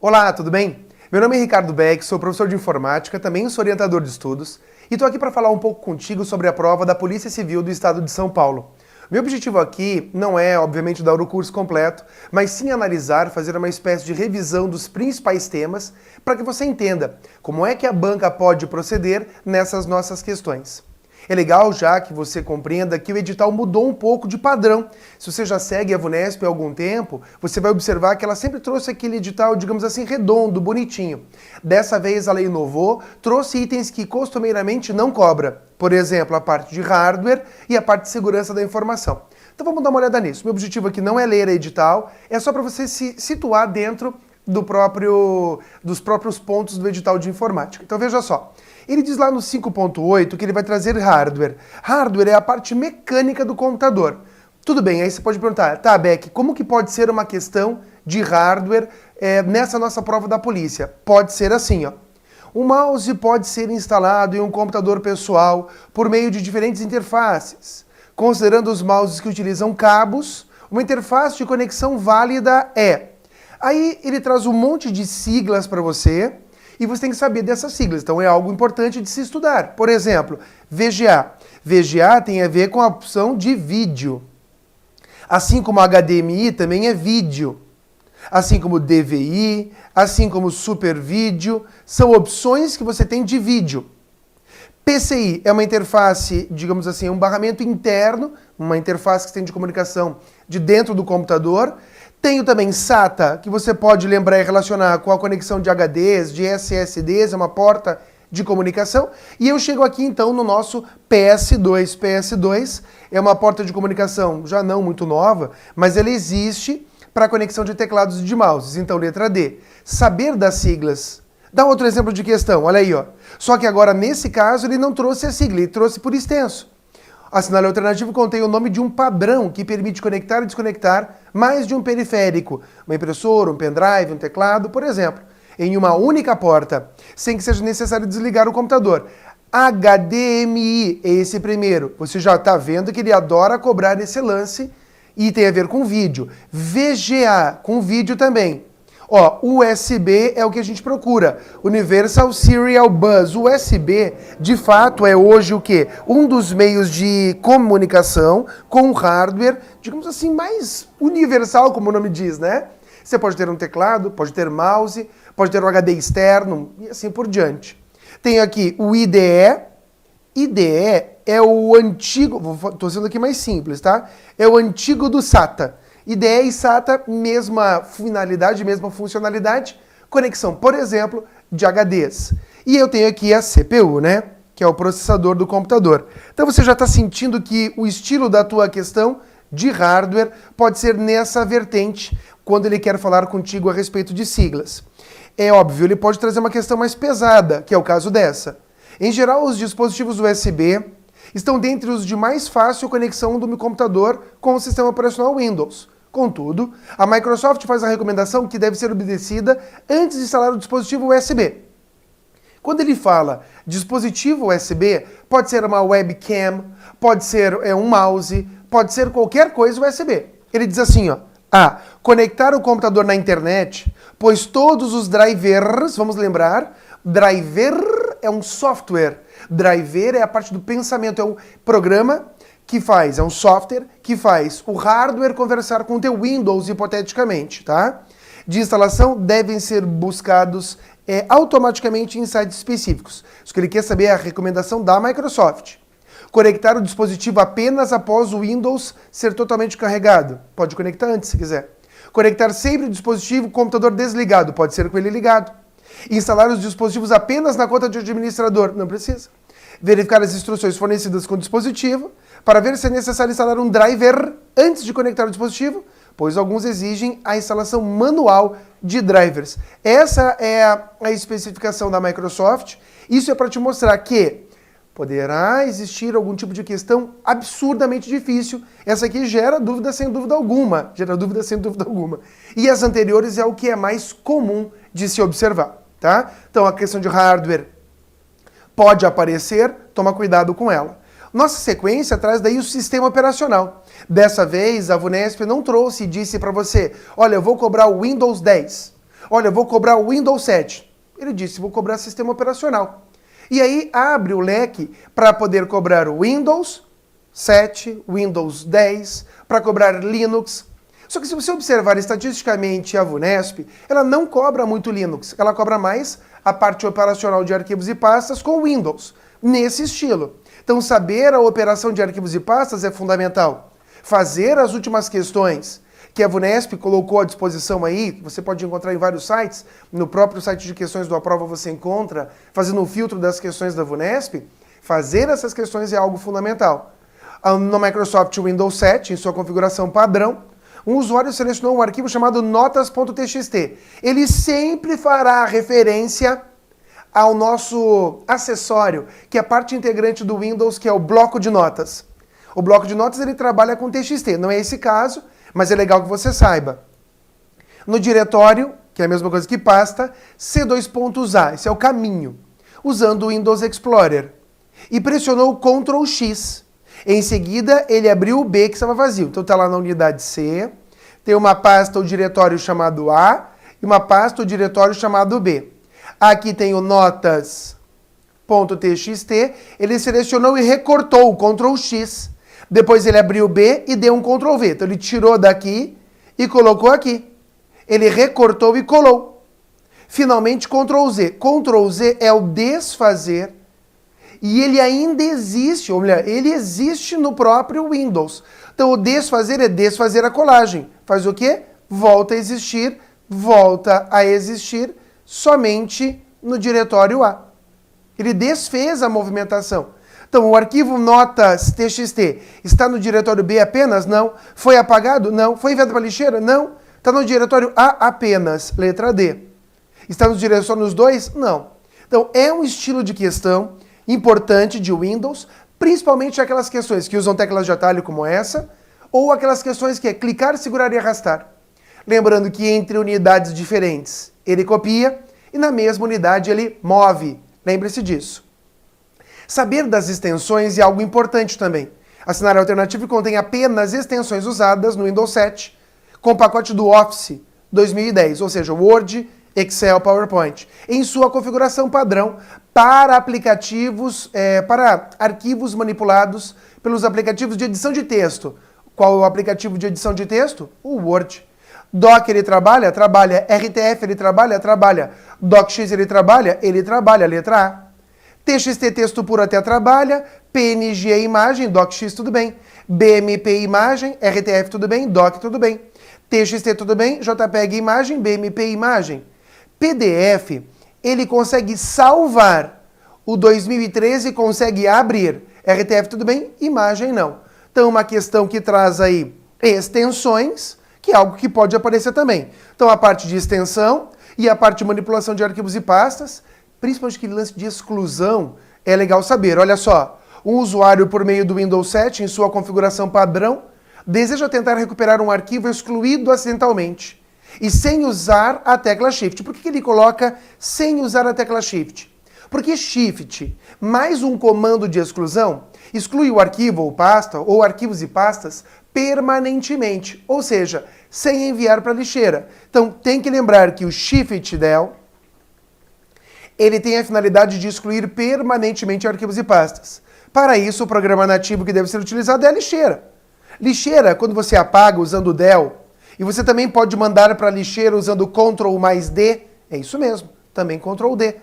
Olá, tudo bem? Meu nome é Ricardo Beck, sou professor de informática, também sou orientador de estudos e estou aqui para falar um pouco contigo sobre a prova da Polícia Civil do Estado de São Paulo. Meu objetivo aqui não é, obviamente, dar o curso completo, mas sim analisar, fazer uma espécie de revisão dos principais temas para que você entenda como é que a banca pode proceder nessas nossas questões. É legal já que você compreenda que o edital mudou um pouco de padrão. Se você já segue a VUNESP há algum tempo, você vai observar que ela sempre trouxe aquele edital, digamos assim, redondo, bonitinho. Dessa vez a lei inovou, trouxe itens que costumeiramente não cobra. Por exemplo, a parte de hardware e a parte de segurança da informação. Então vamos dar uma olhada nisso. Meu objetivo aqui não é ler edital, é só para você se situar dentro dos próprios pontos do edital de informática. Então veja só. Ele diz lá no 5.8 que ele vai trazer hardware. Hardware é a parte mecânica do computador. Tudo bem, aí você pode perguntar, tá, Beck, como que pode ser uma questão de hardware nessa nossa prova da polícia? Pode ser assim, ó. O mouse pode ser instalado em um computador pessoal por meio de diferentes interfaces. Considerando os mouses que utilizam cabos, uma interface de conexão válida é... Aí ele traz um monte de siglas para você, e você tem que saber dessas siglas, então é algo importante de se estudar. Por exemplo, VGA. VGA tem a ver com a opção de vídeo. Assim como HDMI também é vídeo. Assim como DVI, assim como Super Vídeo, são opções que você tem de vídeo. PCI é uma interface, digamos assim, um barramento interno, uma interface que tem de comunicação de dentro do computador. Tenho também SATA, que você pode lembrar e relacionar com a conexão de HDs, de SSDs, é uma porta de comunicação. E eu chego aqui então no nosso PS2. PS2 é uma porta de comunicação já não muito nova, mas ela existe para conexão de teclados e de mouses. Então, letra D. Saber das siglas. Dá outro exemplo de questão, olha aí, ó. Só que agora, nesse caso, ele não trouxe a sigla, ele trouxe por extenso. Assinale alternativo contém o nome de um padrão que permite conectar e desconectar mais de um periférico, uma impressora, um pendrive, um teclado, por exemplo, em uma única porta, sem que seja necessário desligar o computador. HDMI é esse primeiro. Você já está vendo que ele adora cobrar esse lance e tem a ver com vídeo. VGA, com vídeo também. Ó, USB é o que a gente procura. Universal Serial Bus. USB, de fato, é hoje o quê? Um dos meios de comunicação com hardware, digamos assim, mais universal, como o nome diz, né? Você pode ter um teclado, pode ter mouse, pode ter um HD externo e assim por diante. Tem aqui o IDE. IDE é o antigo, estou sendo aqui mais simples, tá? É o antigo do SATA. IDE e SATA, mesma finalidade, mesma funcionalidade, conexão, por exemplo, de HDs. E eu tenho aqui a CPU, né? Que é o processador do computador. Então você já está sentindo que o estilo da tua questão de hardware pode ser nessa vertente, quando ele quer falar contigo a respeito de siglas. É óbvio, ele pode trazer uma questão mais pesada, que é o caso dessa. Em geral, os dispositivos USB estão dentre os de mais fácil conexão do meu computador com o sistema operacional Windows. Contudo, a Microsoft faz a recomendação que deve ser obedecida antes de instalar o dispositivo USB. Quando ele fala dispositivo USB, pode ser uma webcam, pode ser um mouse, pode ser qualquer coisa USB. Ele diz assim, ó, conectar o computador na internet, pois todos os drivers, vamos lembrar, driver é um software, driver é a parte do pensamento, é um programa que faz, é um software que faz o hardware conversar com o teu Windows, hipoteticamente, tá? De instalação devem ser buscados automaticamente em sites específicos. Isso que ele quer saber é a recomendação da Microsoft. Conectar o dispositivo apenas após o Windows ser totalmente carregado. Pode conectar antes, se quiser. Conectar sempre o dispositivo com o computador desligado. Pode ser com ele ligado. Instalar os dispositivos apenas na conta de administrador. Não precisa. Verificar as instruções fornecidas com o dispositivo para ver se é necessário instalar um driver antes de conectar o dispositivo, pois alguns exigem a instalação manual de drivers. Essa é a especificação da Microsoft. Isso é para te mostrar que poderá existir algum tipo de questão absurdamente difícil. Essa aqui gera dúvida sem dúvida alguma. E as anteriores é o que é mais comum de se observar, tá? Então a questão de hardware pode aparecer, toma cuidado com ela. Nossa sequência traz daí o sistema operacional. Dessa vez, a VUNESP não trouxe e disse para você, olha, eu vou cobrar o Windows 10. Olha, eu vou cobrar o Windows 7. Ele disse, vou cobrar sistema operacional. E aí abre o leque para poder cobrar o Windows 7, Windows 10, para cobrar Linux. Só que se você observar estatisticamente a VUNESP, ela não cobra muito Linux, ela cobra mais a parte operacional de arquivos e pastas com Windows, nesse estilo. Então saber a operação de arquivos e pastas é fundamental. Fazer as últimas questões que a VUNESP colocou à disposição aí, que você pode encontrar em vários sites, no próprio site de questões do Aprova você encontra, fazendo um filtro das questões da VUNESP, fazer essas questões é algo fundamental. No Microsoft Windows 7, em sua configuração padrão, um usuário selecionou um arquivo chamado notas.txt. Ele sempre fará referência ao nosso acessório, que é a parte integrante do Windows, que é o bloco de notas. O bloco de notas ele trabalha com TXT, não é esse caso, mas é legal que você saiba. No diretório, que é a mesma coisa que pasta, C2.A, esse é o caminho, usando o Windows Explorer. E pressionou o Ctrl X. Em seguida, ele abriu o B, que estava vazio. Então está lá na unidade C, tem uma pasta ou diretório chamado A e uma pasta ou diretório chamado B. Aqui tem o notas.txt, ele selecionou e recortou o Ctrl X. Depois ele abriu o B e deu um Ctrl V. Então ele tirou daqui e colocou aqui. Ele recortou e colou. Finalmente, Ctrl Z. Ctrl Z é o desfazer. E ele ainda existe, ou melhor, ele existe no próprio Windows. Então o desfazer é desfazer a colagem. Faz o quê? Volta a existir somente no diretório A. Ele desfez a movimentação. Então o arquivo notas.txt está no diretório B apenas? Não. Foi apagado? Não. Foi enviado para a lixeira? Não. Está no diretório A apenas, letra D. Está no diretório nos dois? Não. Então é um estilo de questão importante de Windows, principalmente aquelas questões que usam teclas de atalho como essa, ou aquelas questões que é clicar, segurar e arrastar. Lembrando que entre unidades diferentes ele copia e na mesma unidade ele move. Lembre-se disso. Saber das extensões é algo importante também. A cenário alternativo contém apenas extensões usadas no Windows 7, com o pacote do Office 2010, ou seja, Word, Excel, PowerPoint, em sua configuração padrão para aplicativos, para arquivos manipulados pelos aplicativos de edição de texto. Qual é o aplicativo de edição de texto? O Word. Doc ele trabalha? Trabalha. RTF ele trabalha? DocX ele trabalha, letra A. TXT texto puro até trabalha, PNG imagem, DocX tudo bem. BMP imagem, RTF tudo bem, Doc tudo bem. TXT tudo bem, JPEG imagem, BMP imagem. PDF, ele consegue salvar. O 2013 consegue abrir. RTF tudo bem, imagem não. Então uma questão que traz aí extensões, que é algo que pode aparecer também. Então a parte de extensão e a parte de manipulação de arquivos e pastas, principalmente aquele lance de exclusão, é legal saber. Olha só, um usuário por meio do Windows 7, em sua configuração padrão, deseja tentar recuperar um arquivo excluído acidentalmente e sem usar a tecla Shift. Por que ele coloca sem usar a tecla Shift? Porque Shift mais um comando de exclusão exclui o arquivo ou pasta, ou arquivos e pastas, permanentemente, ou seja, sem enviar para a lixeira. Então tem que lembrar que o Shift del ele tem a finalidade de excluir permanentemente arquivos e pastas. Para isso, o programa nativo que deve ser utilizado é a lixeira. Lixeira, quando você apaga usando o del, e você também pode mandar para a lixeira usando Ctrl mais D, é isso mesmo, também Ctrl D.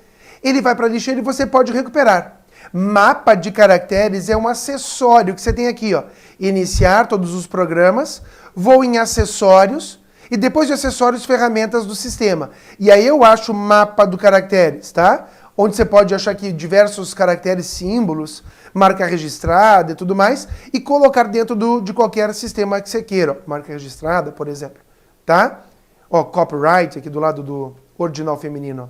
Ele vai para a lixeira e você pode recuperar. Mapa de caracteres é um acessório que você tem aqui, ó. Iniciar todos os programas, vou em acessórios, e depois de acessórios, ferramentas do sistema. E aí eu acho o mapa do caracteres, tá? Onde você pode achar aqui diversos caracteres, símbolos, marca registrada e tudo mais, e colocar dentro de qualquer sistema que você queira. Ó, marca registrada, por exemplo, tá? Ó, copyright aqui do lado do ordinal feminino.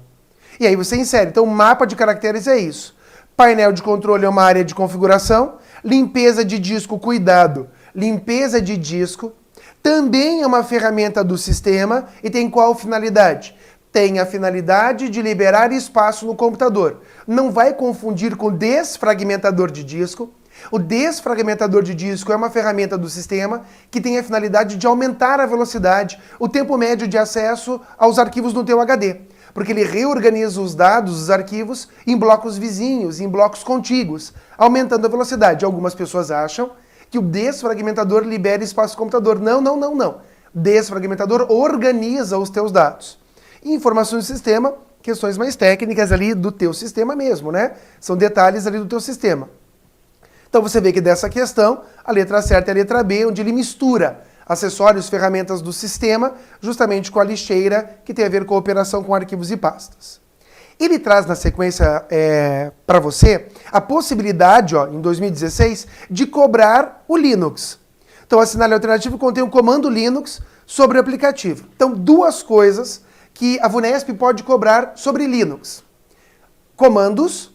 E aí você insere. Então, o mapa de caracteres é isso. Painel de controle é uma área de configuração. Limpeza de disco, cuidado. Limpeza de disco também é uma ferramenta do sistema e tem qual finalidade? Tem a finalidade de liberar espaço no computador. Não vai confundir com desfragmentador de disco. O desfragmentador de disco é uma ferramenta do sistema que tem a finalidade de aumentar a velocidade, o tempo médio de acesso aos arquivos no teu HD, porque ele reorganiza os dados, os arquivos, em blocos vizinhos, em blocos contíguos, aumentando a velocidade. Algumas pessoas acham que o desfragmentador libera espaço no computador. Não, não, não, não. Desfragmentador organiza os teus dados. E informações do sistema, questões mais técnicas ali do teu sistema mesmo, né? São detalhes ali do teu sistema. Então você vê que dessa questão, a letra certa é a letra B, onde ele mistura acessórios, ferramentas do sistema, justamente com a lixeira, que tem a ver com a operação com arquivos e pastas. Ele traz na sequência para você a possibilidade, ó, em 2016, de cobrar o Linux. Então a Assinale Alternativo contém um comando Linux sobre o aplicativo. Então duas coisas que a VUNESP pode cobrar sobre Linux. Comandos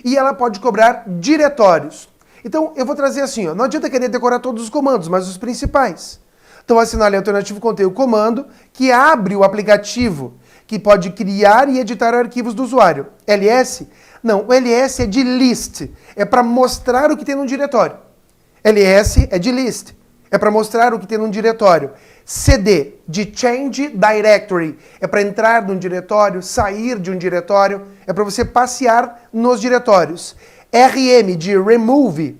e ela pode cobrar diretórios. Então eu vou trazer assim, ó, não adianta querer decorar todos os comandos, mas os principais. Então a Assinale Alternativo contém o comando que abre o aplicativo, que pode criar e editar arquivos do usuário. LS? Não, o LS é de list, é para mostrar o que tem no diretório. LS é de list, é para mostrar o que tem no diretório. CD, de Change Directory, é para entrar num diretório, sair de um diretório, é para você passear nos diretórios. RM, de Remove,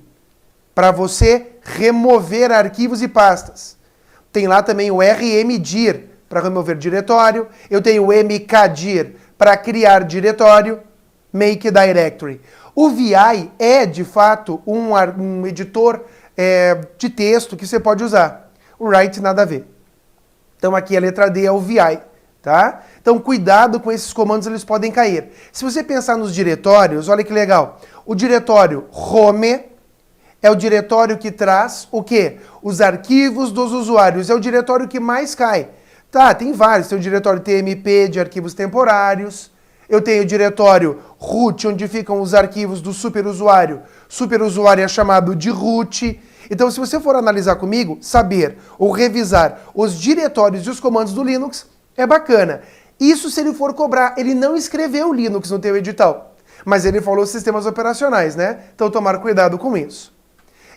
para você remover arquivos e pastas. Tem lá também o RMDIR, para remover diretório. Eu tenho o MKDIR, para criar diretório. Make Directory. O VI é, de fato, um editor de texto que você pode usar. O Write, nada a ver. Então aqui a letra D é o VI, tá? Então cuidado com esses comandos, eles podem cair. Se você pensar nos diretórios, olha que legal. O diretório Home é o diretório que traz o quê? Os arquivos dos usuários. É o diretório que mais cai. Tá, tem vários. Tem o diretório TMP de arquivos temporários. Eu tenho o diretório root, onde ficam os arquivos do superusuário. Superusuário é chamado de root. Então, se você for analisar comigo, saber ou revisar os diretórios e os comandos do Linux, é bacana. Isso se ele for cobrar. Ele não escreveu o Linux no teu edital, mas ele falou sistemas operacionais, né? Então, tomar cuidado com isso.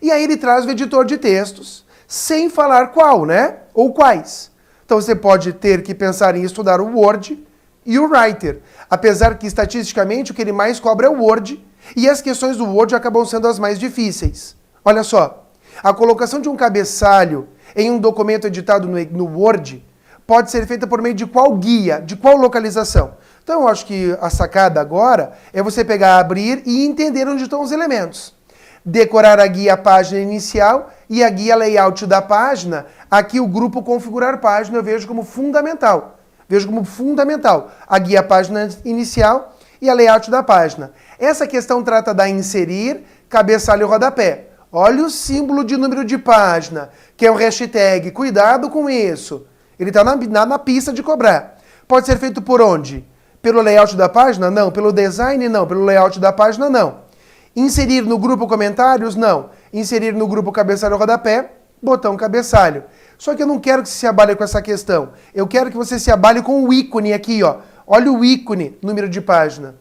E aí ele traz o editor de textos, sem falar qual, né? Ou quais. Então, você pode ter que pensar em estudar o Word e o Writer. Apesar que, estatisticamente, o que ele mais cobra é o Word, e as questões do Word acabam sendo as mais difíceis. Olha só. A colocação de um cabeçalho em um documento editado no Word pode ser feita por meio de qual guia, de qual localização. Então eu acho que a sacada agora é você pegar, abrir e entender onde estão os elementos. Decorar a guia página inicial e a guia layout da página. Aqui o grupo configurar página eu vejo como fundamental. Vejo como fundamental a guia página inicial e a layout da página. Essa questão trata da inserir, cabeçalho e rodapé. Olha o símbolo de número de página, que é o hashtag. Cuidado com isso. Ele está na pista de cobrar. Pode ser feito por onde? Pelo layout da página? Não. Pelo design? Não. Pelo layout da página? Não. Inserir no grupo comentários? Não. Inserir no grupo cabeçalho rodapé? Botão cabeçalho. Só que eu não quero que você se abale com essa questão. Eu quero que você se abale com o ícone aqui, ó. Olha o ícone, número de página.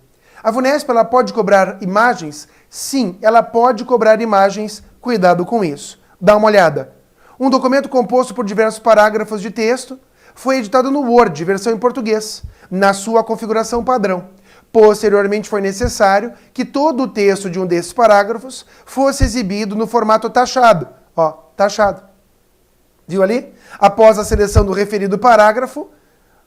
A VUNESP, ela pode cobrar imagens? Sim, ela pode cobrar imagens. Cuidado com isso. Dá uma olhada. Um documento composto por diversos parágrafos de texto foi editado no Word, versão em português, na sua configuração padrão. Posteriormente foi necessário que todo o texto de um desses parágrafos fosse exibido no formato taxado. Ó, taxado. Viu ali? Após a seleção do referido parágrafo,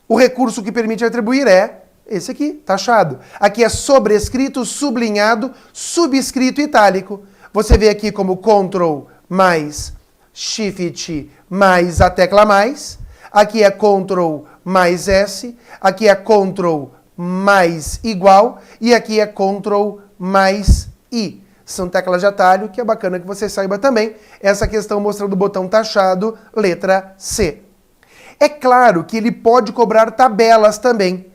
o recurso que permite atribuir é esse aqui, taxado. Aqui é sobrescrito, sublinhado, subscrito itálico. Você vê aqui como Ctrl mais Shift mais a tecla mais. Aqui é Ctrl mais S. Aqui é Ctrl mais igual. E aqui é Ctrl mais I. São teclas de atalho que é bacana que você saiba também. Essa questão mostrando o botão taxado, letra C. É claro que ele pode cobrar tabelas também.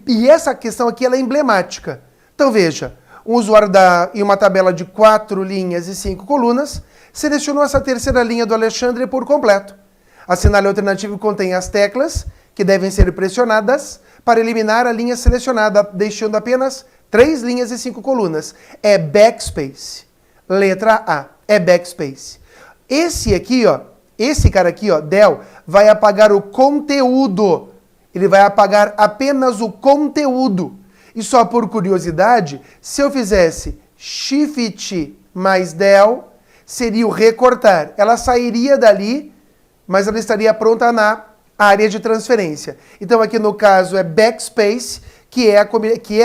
E essa questão aqui ela é emblemática. Então veja, um usuário em uma tabela de 4 linhas e 5 colunas selecionou essa terceira linha do Alexandre por completo. A Assinale Alternativo contém as teclas que devem ser pressionadas para eliminar a linha selecionada, deixando apenas 3 linhas e 5 colunas. É backspace. Letra A, é backspace. Esse cara aqui, ó, del, vai apagar o conteúdo. Ele vai apagar apenas o conteúdo. E só por curiosidade, se eu fizesse Shift mais del, seria o recortar. Ela sairia dali, mas ela estaria pronta na área de transferência. Então aqui no caso é backspace, que é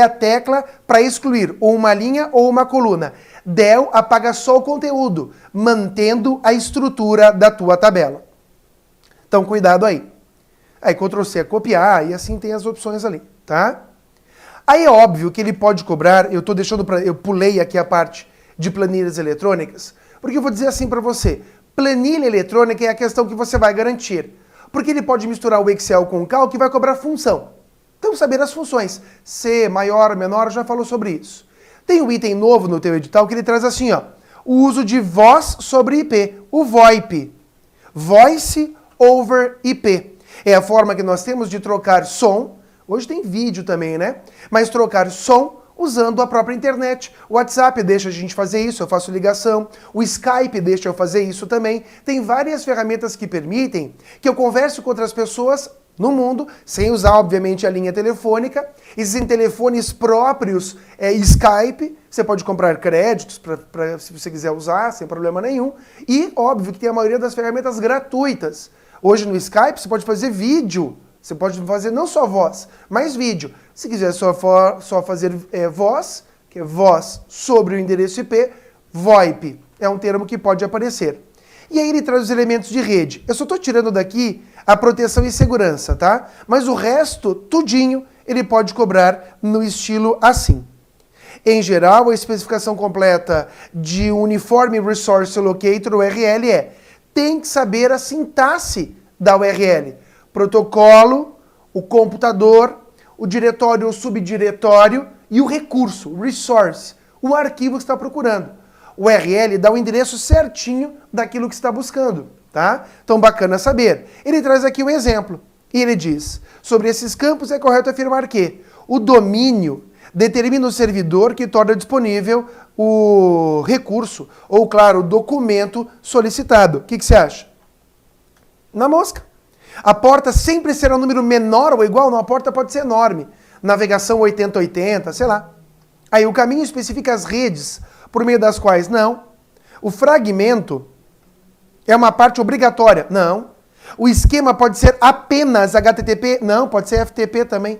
a tecla para excluir ou uma linha ou uma coluna. Del apaga só o conteúdo, mantendo a estrutura da tua tabela. Então cuidado aí. Aí Ctrl+C é copiar e assim tem as opções ali, tá? Aí é óbvio que ele pode cobrar, eu pulei aqui a parte de planilhas eletrônicas, porque eu vou dizer assim para você, planilha eletrônica é a questão que você vai garantir, porque ele pode misturar o Excel com o Calc e vai cobrar função. Então saber as funções, C, maior, menor, já falou sobre isso. Tem um item novo no teu edital que ele traz assim, ó, o uso de voz sobre IP, o VoIP, Voice over IP. É a forma que nós temos de trocar som, hoje tem vídeo também, né? Mas trocar som usando a própria internet. O WhatsApp deixa a gente fazer isso, eu faço ligação. O Skype deixa eu fazer isso também. Tem várias ferramentas que permitem que eu converse com outras pessoas no mundo, sem usar, obviamente, a linha telefônica. Existem telefones próprios, Skype, você pode comprar créditos se você quiser usar, sem problema nenhum. E, óbvio, que tem a maioria das ferramentas gratuitas. Hoje no Skype você pode fazer vídeo, você pode fazer não só voz, mas vídeo. Se quiser só fazer voz, que é voz sobre o endereço IP, VoIP, é um termo que pode aparecer. E aí ele traz os elementos de rede. Eu só estou tirando daqui a proteção e segurança, tá? Mas o resto, tudinho, ele pode cobrar no estilo assim. Em geral, a especificação completa de Uniform Resource Locator, URL, tem que saber a sintaxe da URL. Protocolo, o computador, o diretório ou subdiretório e o recurso, o resource, o arquivo que está procurando. O URL dá o endereço certinho daquilo que está buscando, tá? Então, bacana saber. Ele traz aqui um exemplo. E ele diz, sobre esses campos é correto afirmar que o domínio determina o servidor que torna disponível o recurso, ou, claro, o documento solicitado. O que você acha? Na mosca. A porta sempre será um número menor ou igual? Não, a porta pode ser enorme. Navegação 8080, sei lá. Aí o caminho especifica as redes por meio das quais não. O fragmento é uma parte obrigatória? Não. O esquema pode ser apenas HTTP? Não, pode ser FTP também.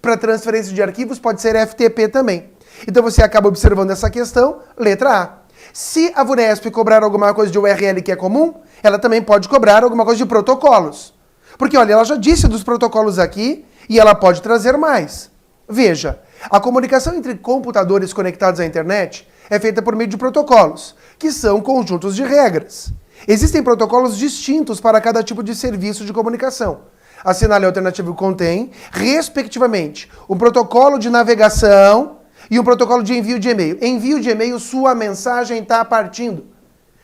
Para transferência de arquivos pode ser FTP também. Então você acaba observando essa questão, letra A. Se a VUNESP cobrar alguma coisa de URL que é comum, ela também pode cobrar alguma coisa de protocolos. Porque, olha, ela já disse dos protocolos aqui e ela pode trazer mais. Veja, a comunicação entre computadores conectados à internet é feita por meio de protocolos, que são conjuntos de regras. Existem protocolos distintos para cada tipo de serviço de comunicação. A Sinal Alternativo contém, respectivamente, um protocolo de navegação e um protocolo de envio de e-mail. Envio de e-mail, sua mensagem está partindo.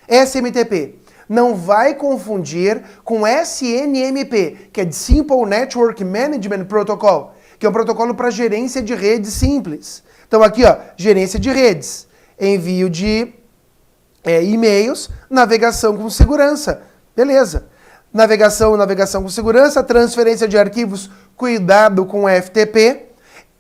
SMTP. Não vai confundir com SNMP, que é de Simple Network Management Protocol, que é um protocolo para gerência de redes simples. Então aqui, ó, gerência de redes, envio de e-mails, navegação com segurança. Beleza. Navegação com segurança, transferência de arquivos, cuidado com FTP,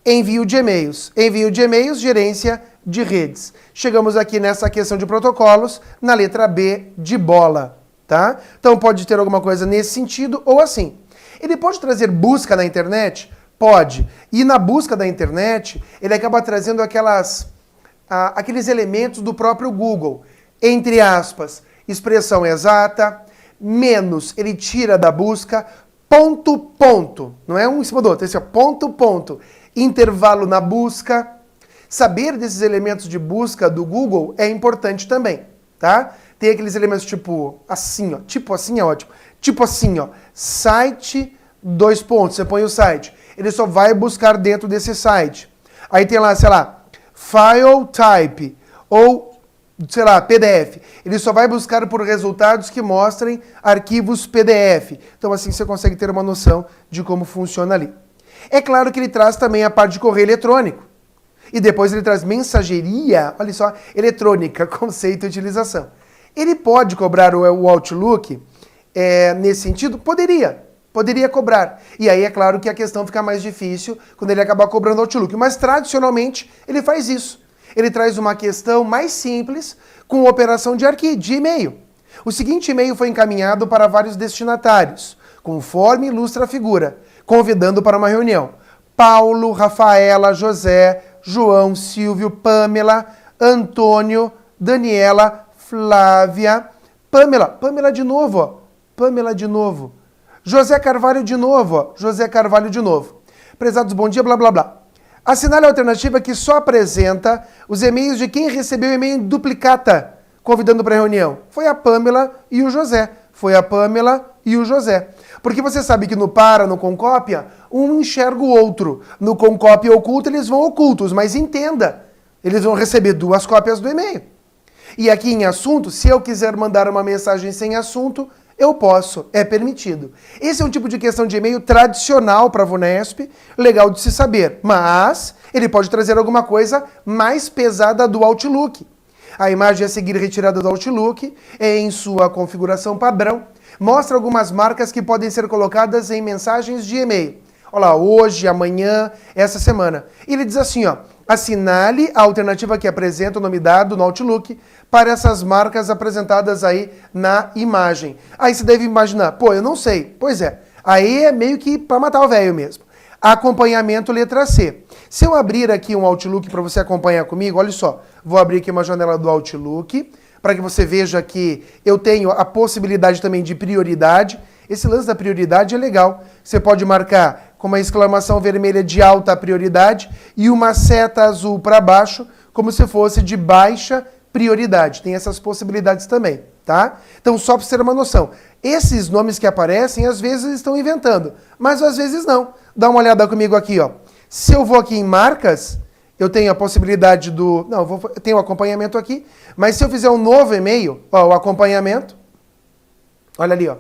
envio de e-mails. Envio de e-mails, gerência de redes. Chegamos aqui nessa questão de protocolos, na letra B de bola, tá? Então pode ter alguma coisa nesse sentido ou assim. Ele pode trazer busca na internet? Pode. E na busca da internet, ele acaba trazendo aqueles elementos do próprio Google. Entre aspas, expressão exata, menos, ele tira da busca, ponto, ponto. Não é um em cima do outro, esse é ponto, ponto. Intervalo na busca. Saber desses elementos de busca do Google é importante também, tá? Tem aqueles elementos tipo assim, ó. Tipo assim é ótimo. Tipo assim, ó. Site, dois pontos. Você põe o site. Ele só vai buscar dentro desse site. Aí tem lá, sei lá, file type ou, sei lá, PDF. Ele só vai buscar por resultados que mostrem arquivos PDF. Então assim você consegue ter uma noção de como funciona ali. É claro que ele traz também a parte de correio eletrônico. E depois ele traz mensageria, olha só, eletrônica, conceito e utilização. Ele pode cobrar o Outlook nesse sentido? Poderia cobrar. E aí é claro que a questão fica mais difícil quando ele acabar cobrando o Outlook. Mas tradicionalmente ele faz isso. Ele traz uma questão mais simples com operação de e-mail. O seguinte e-mail foi encaminhado para vários destinatários, conforme ilustra a figura, convidando para uma reunião. Paulo, Rafaela, José, João, Silvio, Pamela, Antônio, Daniela, Flávia, Pamela de novo, ó. Pamela de novo. José Carvalho de novo, ó. José Carvalho de novo. Prezados, bom dia, blá, blá, blá. Assinale a alternativa que só apresenta os e-mails de quem recebeu o e-mail em duplicata, convidando para a reunião. Foi a Pamela e o José. Foi a Pamela e o José. Porque você sabe que no no Concópia, um enxerga o outro. No Concópia oculto, eles vão ocultos, mas entenda, eles vão receber 2 cópias do e-mail. E aqui em assunto, se eu quiser mandar uma mensagem sem assunto, eu posso, é permitido. Esse é um tipo de questão de e-mail tradicional para a VUNESP, legal de se saber, mas ele pode trazer alguma coisa mais pesada do Outlook. A imagem a seguir retirada do Outlook é em sua configuração padrão, mostra algumas marcas que podem ser colocadas em mensagens de e-mail. Olha lá, hoje, amanhã, essa semana. Ele diz assim, ó, assinale a alternativa que apresenta o nome dado no Outlook para essas marcas apresentadas aí na imagem. Aí você deve imaginar, pô, eu não sei. Pois é, aí é meio que para matar o velho mesmo. Acompanhamento letra C. Se eu abrir aqui um Outlook para você acompanhar comigo, olha só, vou abrir aqui uma janela do Outlook para que você veja que eu tenho a possibilidade também de prioridade. Esse lance da prioridade é legal. Você pode marcar com uma exclamação vermelha de alta prioridade e uma seta azul para baixo, como se fosse de baixa prioridade. Tem essas possibilidades também, tá? Então, só para você ter uma noção, esses nomes que aparecem, às vezes estão inventando, mas às vezes não. Dá uma olhada comigo aqui, ó. Se eu vou aqui em marcas, eu tenho a possibilidade do... Não, eu tenho o acompanhamento aqui, mas se eu fizer um novo e-mail, ó, o acompanhamento, olha ali, ó.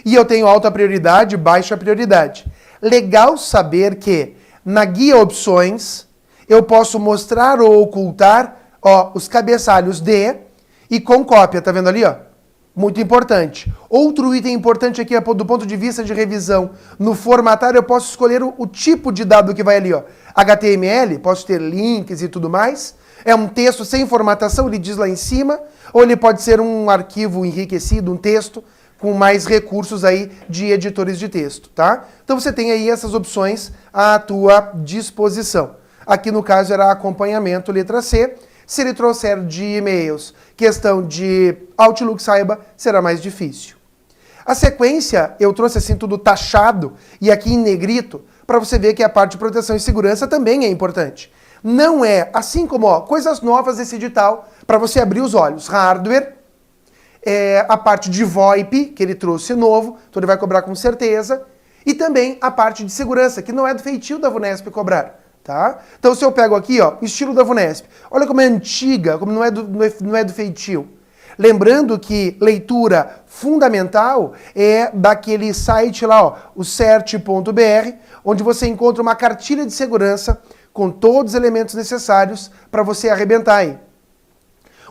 E eu tenho alta prioridade, baixa prioridade. Legal saber que na guia opções eu posso mostrar ou ocultar, ó, os cabeçalhos de e com cópia, tá vendo ali, ó? Muito importante. Outro item importante aqui do ponto de vista de revisão. No formatar eu posso escolher o tipo de dado que vai ali, ó. HTML, posso ter links e tudo mais. É um texto sem formatação, ele diz lá em cima. Ou ele pode ser um arquivo enriquecido, um texto com mais recursos aí de editores de texto, tá? Então você tem aí essas opções à tua disposição. Aqui no caso era acompanhamento, letra C. Se ele trouxer de e-mails questão de Outlook, saiba, será mais difícil. A sequência, eu trouxe assim tudo taxado e aqui em negrito, para você ver que a parte de proteção e segurança também é importante. Não é, assim como ó, coisas novas desse edital, para você abrir os olhos. Hardware, a parte de VoIP, que ele trouxe novo, então ele vai cobrar com certeza, e também a parte de segurança, que não é do feitio da VUNESP cobrar. Tá? Então, se eu pego aqui, ó, estilo da VUNESP, olha como é antiga, como não é do feitio. Lembrando que leitura fundamental é daquele site lá, ó, o cert.br, onde você encontra uma cartilha de segurança com todos os elementos necessários para você arrebentar aí.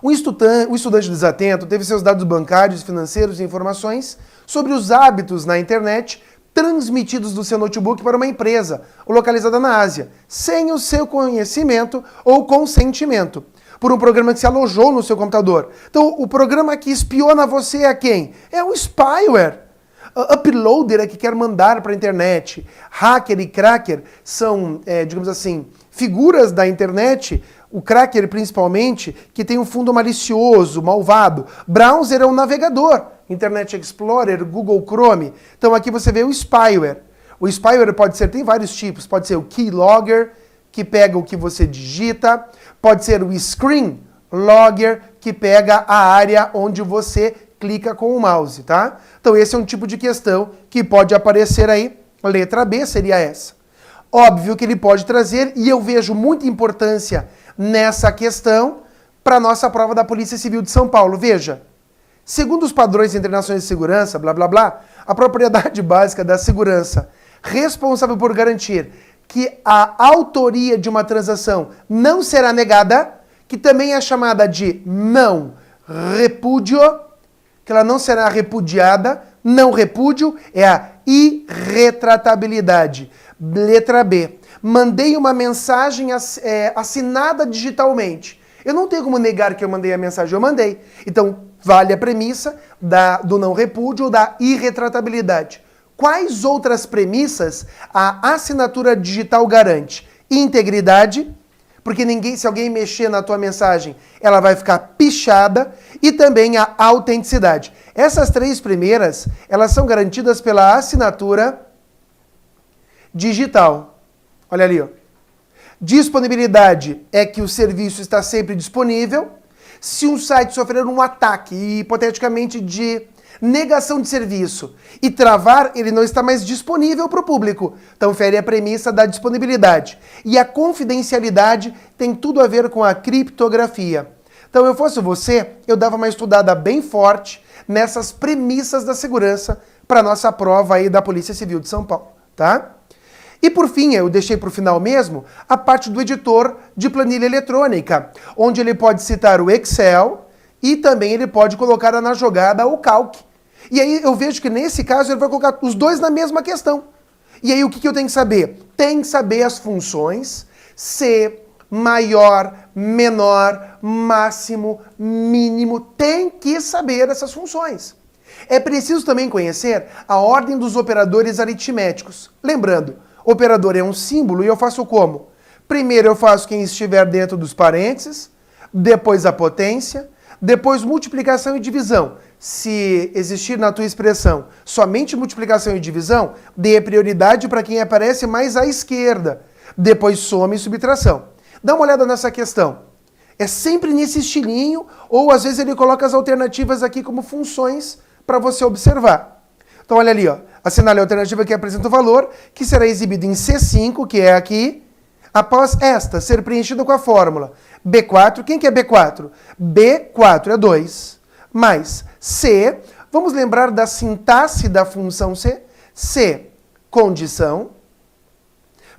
O estudante desatento teve seus dados bancários, financeiros e informações sobre os hábitos na internet transmitidos do seu notebook para uma empresa localizada na Ásia, sem o seu conhecimento ou consentimento, por um programa que se alojou no seu computador. Então, o programa que espiona você é quem? É o spyware. Uploader é que quer mandar para a internet. Hacker e cracker são, digamos assim, figuras da internet, o cracker principalmente, que tem um fundo malicioso, malvado. Browser é um navegador. Internet Explorer, Google Chrome. Então aqui você vê o spyware. O spyware pode ser, tem vários tipos, pode ser o keylogger, que pega o que você digita, pode ser o screen logger, que pega a área onde você clica com o mouse, tá? Então esse é um tipo de questão que pode aparecer aí, letra B seria essa. Óbvio que ele pode trazer, e eu vejo muita importância nessa questão, para a nossa prova da Polícia Civil de São Paulo. Veja, segundo os padrões internacionais de segurança, blá blá blá, a propriedade básica da segurança responsável por garantir que a autoria de uma transação não será negada, que também é chamada de não repúdio, que ela não será repudiada. Não repúdio é a irretratabilidade. Letra B. Mandei uma mensagem assinada digitalmente. Eu não tenho como negar que eu mandei a mensagem, eu mandei. Então, vale a premissa do não repúdio ou da irretratabilidade. Quais outras premissas a assinatura digital garante? Integridade, porque se alguém mexer na tua mensagem, ela vai ficar pichada, e também a autenticidade. Essas três primeiras, elas são garantidas pela assinatura digital. Olha ali, ó. Disponibilidade é que o serviço está sempre disponível. Se um site sofrer um ataque, hipoteticamente de negação de serviço, e travar, ele não está mais disponível para o público. Então, fere a premissa da disponibilidade. E a confidencialidade tem tudo a ver com a criptografia. Então, eu fosse você, eu dava uma estudada bem forte nessas premissas da segurança para a nossa prova aí da Polícia Civil de São Paulo, tá? E por fim, eu deixei para o final mesmo, a parte do editor de planilha eletrônica, onde ele pode citar o Excel e também ele pode colocar na jogada o Calc. E aí eu vejo que nesse caso ele vai colocar os dois na mesma questão. E aí o que eu tenho que saber? Tem que saber as funções C, maior, menor, máximo, mínimo. Tem que saber essas funções. É preciso também conhecer a ordem dos operadores aritméticos. Lembrando, operador é um símbolo e eu faço como? Primeiro eu faço quem estiver dentro dos parênteses, depois a potência, depois multiplicação e divisão. Se existir na tua expressão somente multiplicação e divisão, dê prioridade para quem aparece mais à esquerda. Depois soma e subtração. Dá uma olhada nessa questão. É sempre nesse estilinho, ou às vezes ele coloca as alternativas aqui como funções para você observar. Então olha ali, ó. Assinale a alternativa que apresenta o valor, que será exibido em C5, que é aqui, após esta ser preenchida com a fórmula B4. Quem que é B4? B4 é 2, mais C, vamos lembrar da sintaxe da função C? C, condição,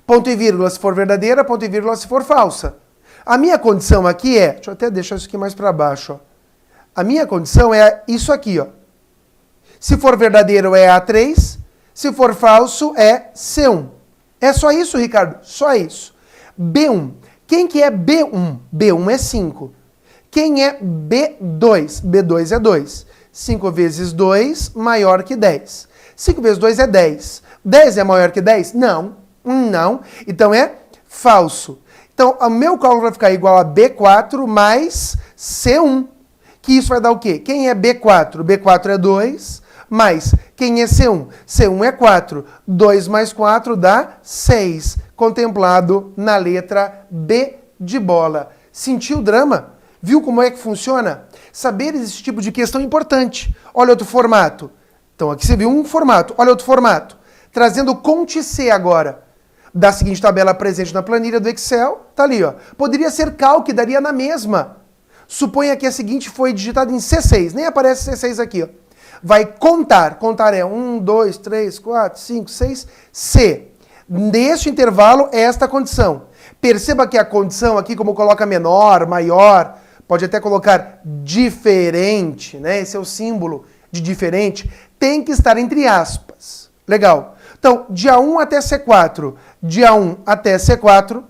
ponto e vírgula se for verdadeira, ponto e vírgula se for falsa. A minha condição aqui é, deixa eu até deixar isso aqui mais para baixo, ó. A minha condição é isso aqui, ó. Se for verdadeiro é A3, se for falso é C1. É só isso, Ricardo? Só isso. B1. Quem que é B1? B1 é 5. Quem é B2? B2 é 2. 5 vezes 2 maior que 10. 5 vezes 2 é 10. 10 é maior que 10? Não. Não. Então é falso. Então, o meu cálculo vai ficar igual a B4 mais C1. Que isso vai dar o quê? Quem é B4? B4 é 2, mais quem é C1? C1 é 4. 2 mais 4 dá 6. Contemplado na letra B de bola. Sentiu o drama? Viu como é que funciona? Saber esse tipo de questão é importante. Olha outro formato. Então, aqui você viu um formato. Olha outro formato. Trazendo o Conte C agora. Da seguinte tabela presente na planilha do Excel. Tá ali, ó. Poderia ser Calc, daria na mesma. Suponha que a seguinte foi digitada em C6. Nem aparece C6 aqui, ó. Vai contar. Contar é 1, 2, 3, 4, 5, 6. C. Neste intervalo, esta condição. Perceba que a condição aqui, como coloca menor, maior, pode até colocar diferente, né? Esse é o símbolo de diferente. Tem que estar entre aspas. Legal. Então, de A1 até C4. De A1 até C4.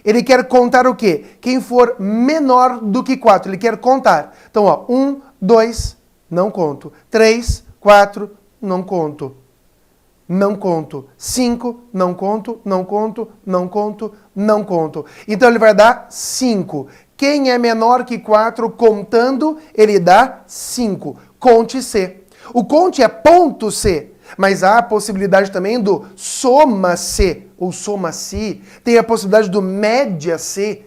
Ele quer contar o quê? Quem for menor do que 4. Ele quer contar. Então, ó, 1, 2, não conto. 3, 4, não conto. Não conto. 5, não conto, não conto, não conto, não conto. Então, ele vai dar 5. Quem é menor que 4 contando, ele dá 5. Conte C. O conte é ponto C. Mas há a possibilidade também do soma-C, ou soma-se. Tem a possibilidade do média-C.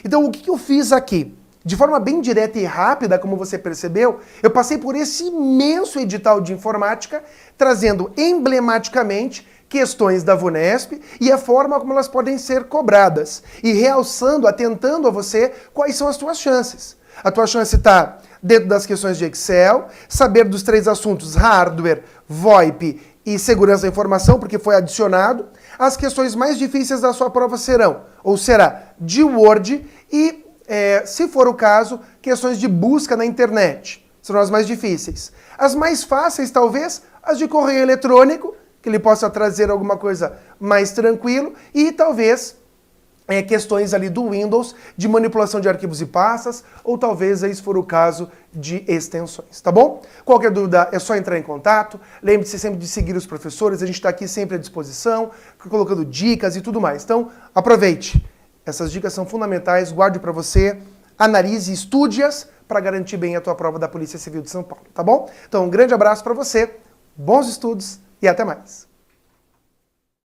Então, o que eu fiz aqui? De forma bem direta e rápida, como você percebeu, eu passei por esse imenso edital de informática, trazendo emblematicamente questões da VUNESP e a forma como elas podem ser cobradas. E realçando, atentando a você quais são as tuas chances. A tua chance está dentro das questões de Excel, saber dos 3 assuntos, hardware, VoIP e segurança da informação, porque foi adicionado. as questões mais difíceis da sua prova serão, ou será, de Word e, se for o caso, questões de busca na internet. Serão as mais difíceis. As mais fáceis, talvez, as de correio eletrônico, que ele possa trazer alguma coisa mais tranquilo, e talvez questões ali do Windows, de manipulação de arquivos e pastas, ou talvez, aí, se for o caso, de extensões, tá bom? Qualquer dúvida é só entrar em contato. Lembre-se sempre de seguir os professores, a gente está aqui sempre à disposição, colocando dicas e tudo mais. Então, aproveite. Essas dicas são fundamentais, guarde para você, analise, estude-as para garantir bem a tua prova da Polícia Civil de São Paulo, tá bom? Então, um grande abraço para você, bons estudos e até mais.